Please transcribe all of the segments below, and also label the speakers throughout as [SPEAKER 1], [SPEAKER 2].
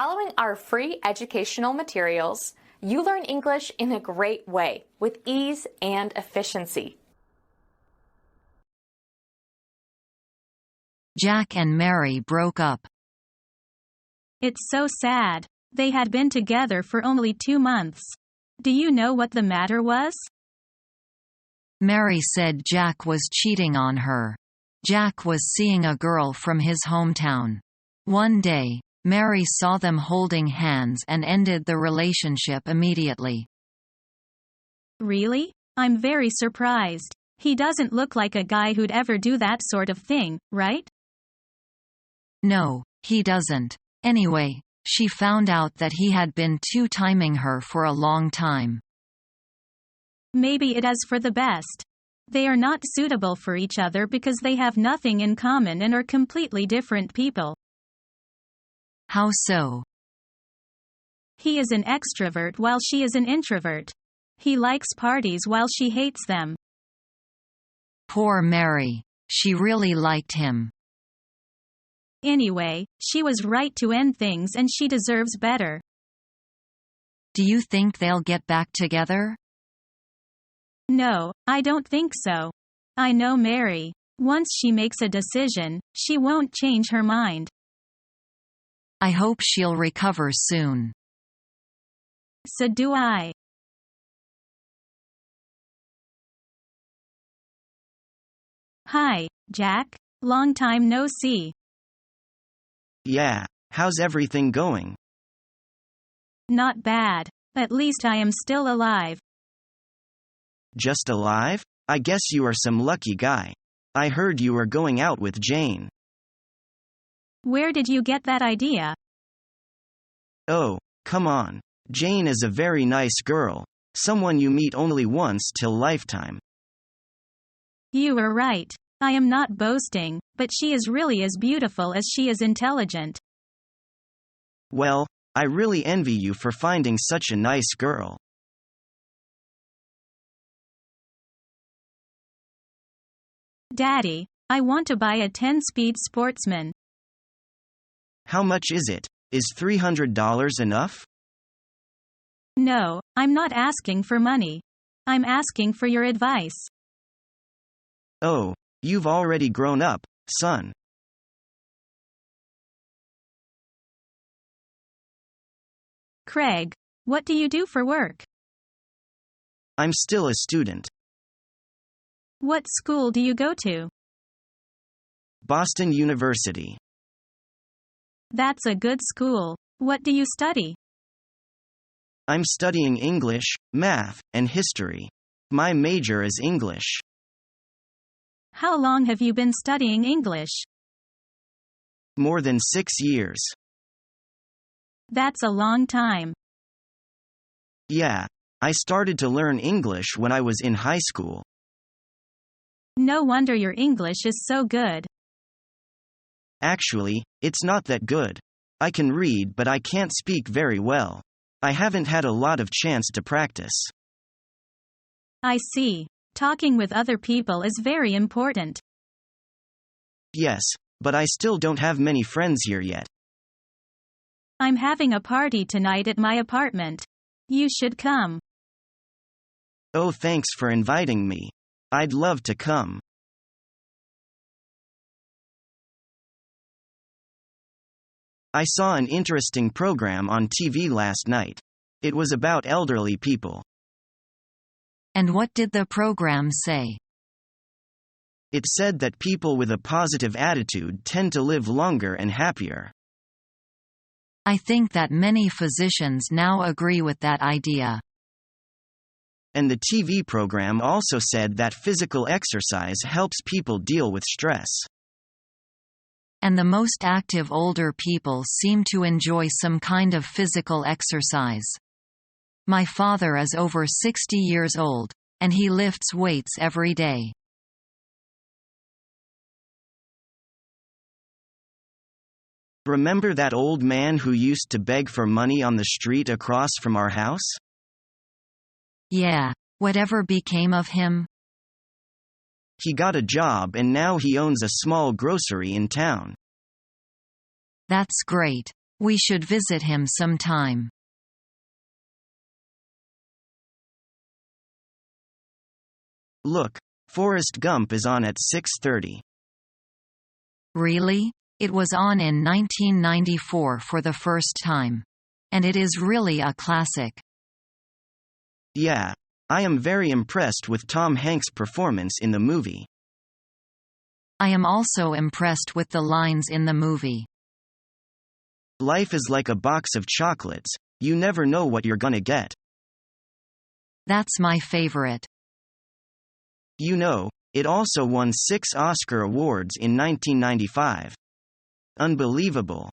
[SPEAKER 1] Following our free educational materials, you learn English in a great way with ease and efficiency.
[SPEAKER 2] Jack and Mary broke up.
[SPEAKER 3] It's so sad. They had been together for only 2 months. Do you know what the matter was?
[SPEAKER 2] Mary said Jack was cheating on her. Jack was seeing a girl from his hometown. One day, Mary saw them holding hands and ended the relationship immediately.
[SPEAKER 3] Really? I'm very surprised. He doesn't look like a guy who'd ever do that sort of thing, right?
[SPEAKER 2] No, he doesn't. Anyway, she found out that he had been two-timing her for a long time.
[SPEAKER 3] Maybe it is for the best. They are not suitable for each other because they have nothing in common and are completely different people.
[SPEAKER 2] How so?
[SPEAKER 3] He is an extrovert while she is an introvert. He likes parties while she hates them.
[SPEAKER 2] Poor Mary. She really liked him.
[SPEAKER 3] Anyway, she was right to end things and she deserves better.
[SPEAKER 2] Do you think they'll get back together?
[SPEAKER 3] No, I don't think so. I know Mary. Once she makes a decision, she won't change her mind.
[SPEAKER 2] I hope she'll recover soon.
[SPEAKER 3] So do I. Hi, Jack. Long time no see.
[SPEAKER 4] Yeah, how's everything going?
[SPEAKER 3] Not bad. At least I am still alive.
[SPEAKER 4] Just alive? I guess you are some lucky guy. I heard you were going out with Jane.
[SPEAKER 3] Where did you get that idea?
[SPEAKER 4] Oh, come on. Jane is a very nice girl. Someone you meet only once till lifetime.
[SPEAKER 3] You are right. I am not boasting, but she is really as beautiful as she is intelligent.
[SPEAKER 4] Well, I really envy you for finding such a nice girl.
[SPEAKER 3] Daddy, I want to buy a 10-speed Sportsman.
[SPEAKER 4] How much is it? Is $300 enough?
[SPEAKER 3] No, I'm not asking for money. I'm asking for your advice.
[SPEAKER 4] Oh, you've already grown up, son.
[SPEAKER 3] Craig, what do you do for work?
[SPEAKER 4] I'm still a student.
[SPEAKER 3] What school do you go to?
[SPEAKER 4] Boston University.
[SPEAKER 3] That's a good school. What do you study?
[SPEAKER 4] I'm studying English, math, and history. My major is English.
[SPEAKER 3] How long have you been studying English?
[SPEAKER 4] More than 6 years.
[SPEAKER 3] That's a long time.
[SPEAKER 4] Yeah, I started to learn English when I was in high school.
[SPEAKER 3] No wonder your English is so good.
[SPEAKER 4] Actually, it's not that good. I can read but I can't speak very well. I haven't had a lot of chance to practice.
[SPEAKER 3] I see. Talking with other people is very important.
[SPEAKER 4] Yes, but I still don't have many friends here yet.
[SPEAKER 3] I'm having a party tonight at my apartment. You should come.
[SPEAKER 4] Oh, thanks for inviting me. I'd love to come. I saw an interesting program on TV last night. It was about elderly people.
[SPEAKER 2] And what did the program say?
[SPEAKER 4] It said that people with a positive attitude tend to live longer and happier.
[SPEAKER 2] I think that many physicians now agree with that idea.
[SPEAKER 4] And the TV program also said that physical exercise helps people deal with stress.
[SPEAKER 2] And the most active older people seem to enjoy some kind of physical exercise. My father is over 60 years old, and he lifts weights every day.
[SPEAKER 4] Remember that old man who used to beg for money on the street across from our house?
[SPEAKER 2] Yeah, whatever became of him?
[SPEAKER 4] He got a job and now he owns a small grocery in town.
[SPEAKER 2] That's great. We should visit him sometime.
[SPEAKER 4] Look, Forrest Gump is on at 6:30.
[SPEAKER 2] Really? It was on in 1994 for the first time. And it is really a classic.
[SPEAKER 4] Yeah. I am very impressed with Tom Hanks' performance in the movie.
[SPEAKER 2] I am also impressed with the lines in the movie.
[SPEAKER 4] Life is like a box of chocolates, you never know what you're gonna get.
[SPEAKER 2] That's my favorite.
[SPEAKER 4] You know, it also won 6 Oscar awards in 1995. Unbelievable.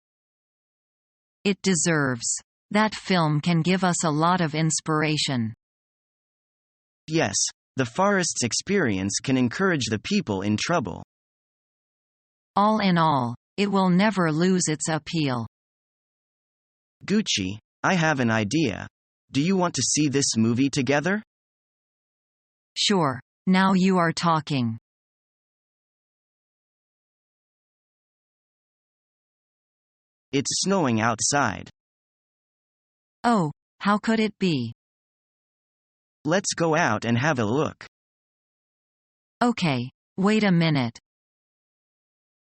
[SPEAKER 2] It deserves. That film can give us a lot of inspiration.
[SPEAKER 4] Yes, the Forrest's experience can encourage the people in trouble.
[SPEAKER 2] All in all, it will never lose its appeal.
[SPEAKER 4] Gucci, I have an idea. Do you want to see this movie together?
[SPEAKER 2] Sure, now you are talking.
[SPEAKER 4] It's snowing outside.
[SPEAKER 2] Oh, how could it be?
[SPEAKER 4] Let's go out and have a look.
[SPEAKER 2] Okay, wait a minute.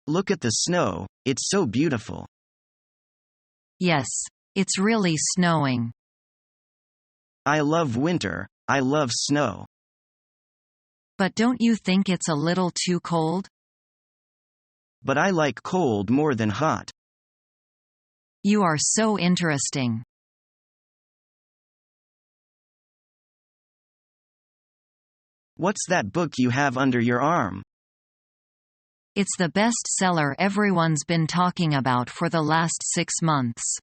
[SPEAKER 4] Look at the snow, it's so beautiful.
[SPEAKER 2] Yes, it's really snowing.
[SPEAKER 4] I love winter, I love snow.
[SPEAKER 2] But don't you think it's a little too cold?
[SPEAKER 4] But I like cold more than hot.
[SPEAKER 2] You are so interesting.
[SPEAKER 4] What's that book you have under your arm?
[SPEAKER 2] It's the bestseller everyone's been talking about for the last 6 months.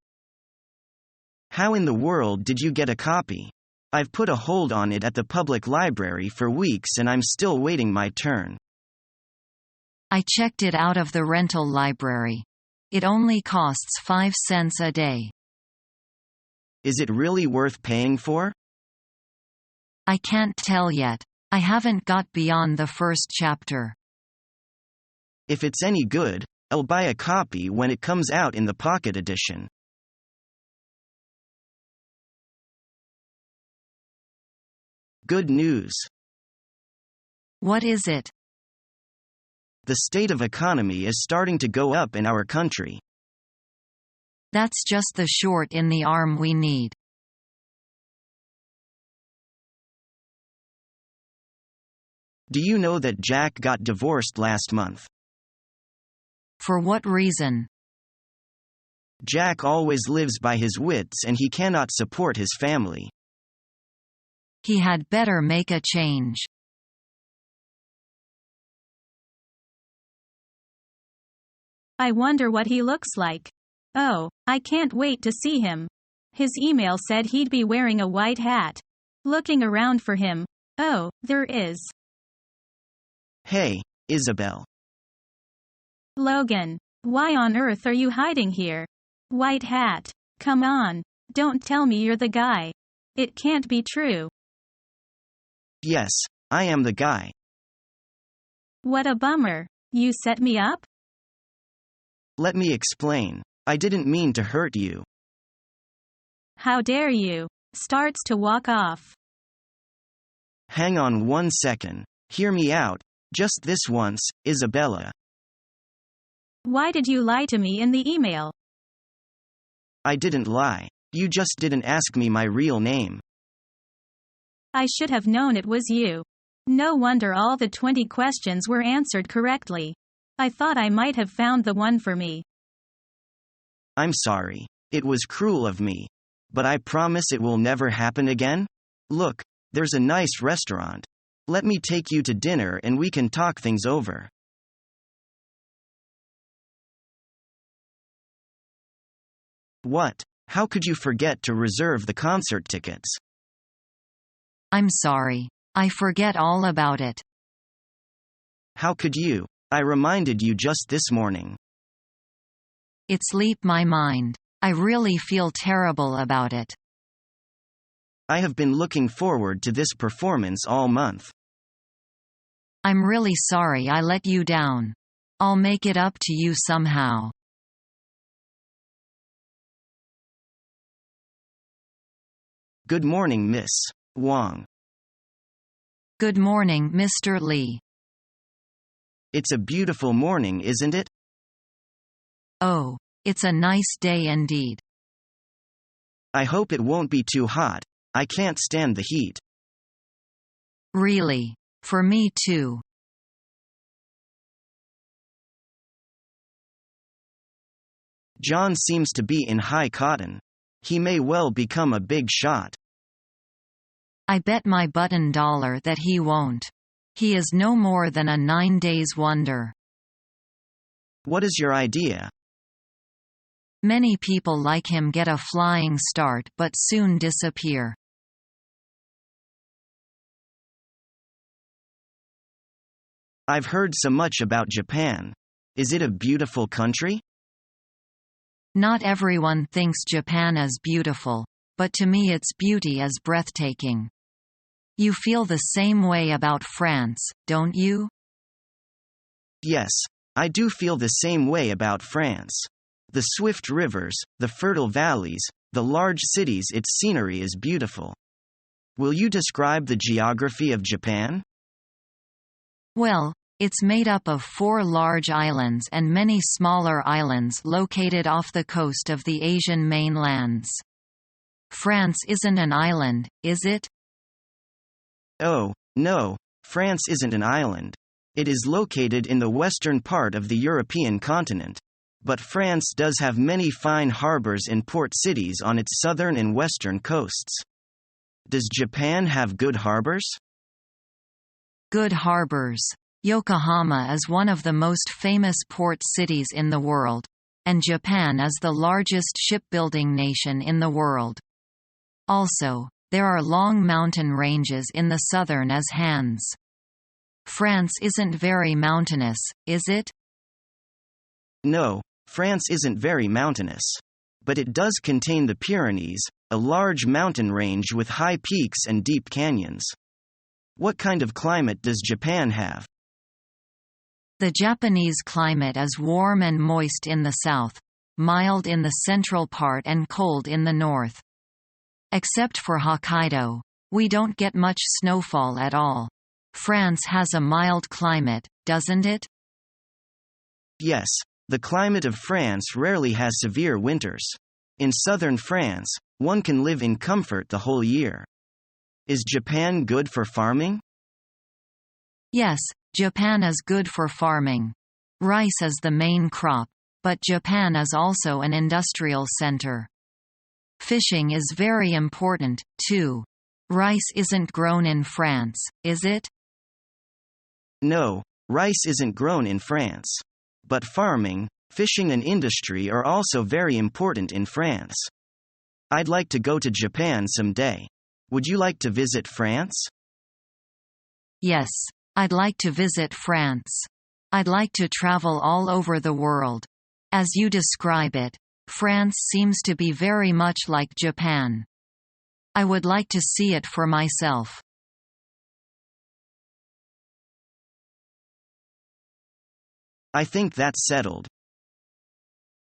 [SPEAKER 4] How in the world did you get a copy? I've put a hold on it at the public library for weeks and I'm still waiting my turn.
[SPEAKER 2] I checked it out of the rental library. It only costs 5 cents a day.
[SPEAKER 4] Is it really worth paying for?
[SPEAKER 2] I can't tell yet. I haven't got beyond the first chapter.
[SPEAKER 4] If it's any good, I'll buy a copy when it comes out in the pocket edition. Good news.
[SPEAKER 2] What is it?
[SPEAKER 4] The state of economy is starting to go up in our country.
[SPEAKER 2] That's just the short in the arm we need.
[SPEAKER 4] Do you know that Jack got divorced last month?
[SPEAKER 2] For what reason?
[SPEAKER 4] Jack always lives by his wits and he cannot support his family.
[SPEAKER 2] He had better make a change.
[SPEAKER 3] I wonder what he looks like. Oh, I can't wait to see him. His email said he'd be wearing a white hat. Looking around for him. Oh, there is.
[SPEAKER 4] Hey, Isabel.
[SPEAKER 3] Logan. Why on earth are you hiding here? White hat. Come on. Don't tell me you're the guy. It can't be true.
[SPEAKER 4] Yes, I am the guy.
[SPEAKER 3] What a bummer. You set me up?
[SPEAKER 4] Let me explain. I didn't mean to hurt you.
[SPEAKER 3] How dare you? Starts to walk off.
[SPEAKER 4] Hang on 1 second. Hear me out. Just this once, Isabella.
[SPEAKER 3] Why did you lie to me in the email?
[SPEAKER 4] I didn't lie. You just didn't ask me my real name.
[SPEAKER 3] I should have known it was you. No wonder all the 20 questions were answered correctly. I thought I might have found the one for me.
[SPEAKER 4] I'm sorry. It was cruel of me. But I promise it will never happen again. Look, there's a nice restaurant. Let me take you to dinner and we can talk things over. What? How could you forget to reserve the concert tickets?
[SPEAKER 2] I'm sorry. I forget all about it.
[SPEAKER 4] How could you? I reminded you just this morning.
[SPEAKER 2] It's leaped my mind. I really feel terrible about it.
[SPEAKER 4] I have been looking forward to this performance all month.
[SPEAKER 2] I'm really sorry I let you down. I'll make it up to you somehow.
[SPEAKER 4] Good morning, Miss Wang.
[SPEAKER 2] Good morning, Mr. Lee.
[SPEAKER 4] It's a beautiful morning, isn't it?
[SPEAKER 2] Oh, it's a nice day indeed.
[SPEAKER 4] I hope it won't be too hot. I can't stand the heat.
[SPEAKER 2] Really. For me too.
[SPEAKER 4] John seems to be in high cotton. He may well become a big shot.
[SPEAKER 2] I bet my button dollar that he won't. He is no more than a 9 days wonder.
[SPEAKER 4] What is your idea?
[SPEAKER 2] Many people like him get a flying start but soon disappear.
[SPEAKER 4] I've heard so much about Japan. Is it a beautiful country?
[SPEAKER 2] Not everyone thinks Japan is beautiful, but to me its beauty is breathtaking. You feel the same way about France, don't you?
[SPEAKER 4] Yes, I do feel the same way about France. The swift rivers, the fertile valleys, the large cities, its scenery is beautiful. Will you describe the geography of Japan?
[SPEAKER 2] Well, it's made up of 4 large islands and many smaller islands located off the coast of the Asian mainlands. France isn't an island, is it?
[SPEAKER 4] Oh, no, France isn't an island. It is located in the western part of the European continent. But France does have many fine harbors and port cities on its southern and western coasts. Does Japan have good harbors?
[SPEAKER 2] Good harbors. Yokohama is one of the most famous port cities in the world, and Japan is the largest shipbuilding nation in the world. Also, there are long mountain ranges in the southern as Han's. France isn't very mountainous, is it?
[SPEAKER 4] No, France isn't very mountainous. But it does contain the Pyrenees, a large mountain range with high peaks and deep canyons. What kind of climate does Japan have?
[SPEAKER 2] The Japanese climate is warm and moist in the south, mild in the central part and cold in the north. Except for Hokkaido, we don't get much snowfall at all. France has a mild climate, doesn't it?
[SPEAKER 4] Yes, the climate of France rarely has severe winters. In southern France, one can live in comfort the whole year. Is Japan good for farming?
[SPEAKER 2] Yes, Japan is good for farming. Rice is the main crop, but Japan is also an industrial center. Fishing is very important, too. Rice isn't grown in France, is it?
[SPEAKER 4] No, rice isn't grown in France. But farming, fishing and industry are also very important in France. I'd like to go to Japan someday. Would you like to visit France?
[SPEAKER 2] Yes, I'd like to visit France. I'd like to travel all over the world. As you describe it, France seems to be very much like Japan. I would like to see it for myself.
[SPEAKER 4] I think that's settled.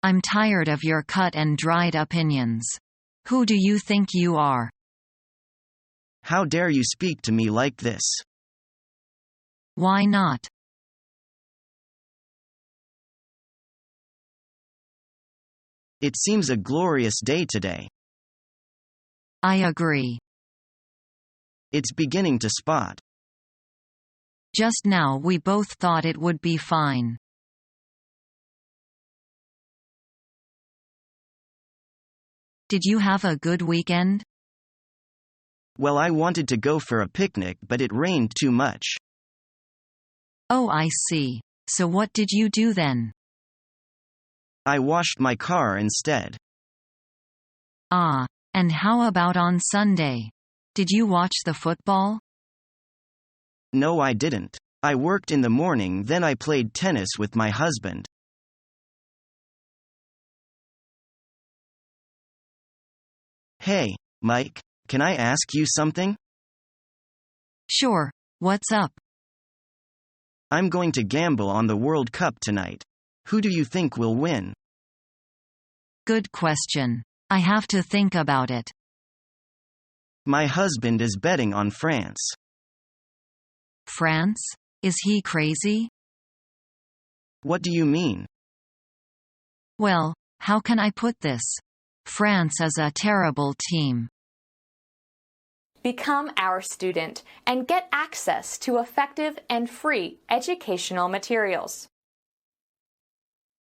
[SPEAKER 2] I'm tired of your cut and dried opinions. Who do you think you are?
[SPEAKER 4] How dare you speak to me like this?
[SPEAKER 2] Why not?
[SPEAKER 4] It seems a glorious day today.
[SPEAKER 2] I agree.
[SPEAKER 4] It's beginning to spot.
[SPEAKER 2] Just now we both thought it would be fine. Did you have a good weekend?
[SPEAKER 4] Well, I wanted to go for a picnic, but it rained too much.
[SPEAKER 2] Oh, I see. So what did you do then?
[SPEAKER 4] I washed my car instead.
[SPEAKER 2] Ah, and how about on Sunday? Did you watch the football?
[SPEAKER 4] No, I didn't. I worked in the morning, then I played tennis with my husband. Hey, Mike, can I ask you something?
[SPEAKER 2] Sure, what's up?
[SPEAKER 4] I'm going to gamble on the World Cup tonight. Who do you think will win?
[SPEAKER 2] Good question. I have to think about it.
[SPEAKER 4] My husband is betting on France.
[SPEAKER 2] France? Is he crazy?
[SPEAKER 4] What do you mean?
[SPEAKER 2] Well, how can I put this? France is a terrible team.
[SPEAKER 1] Become our student and get access to effective and free educational materials.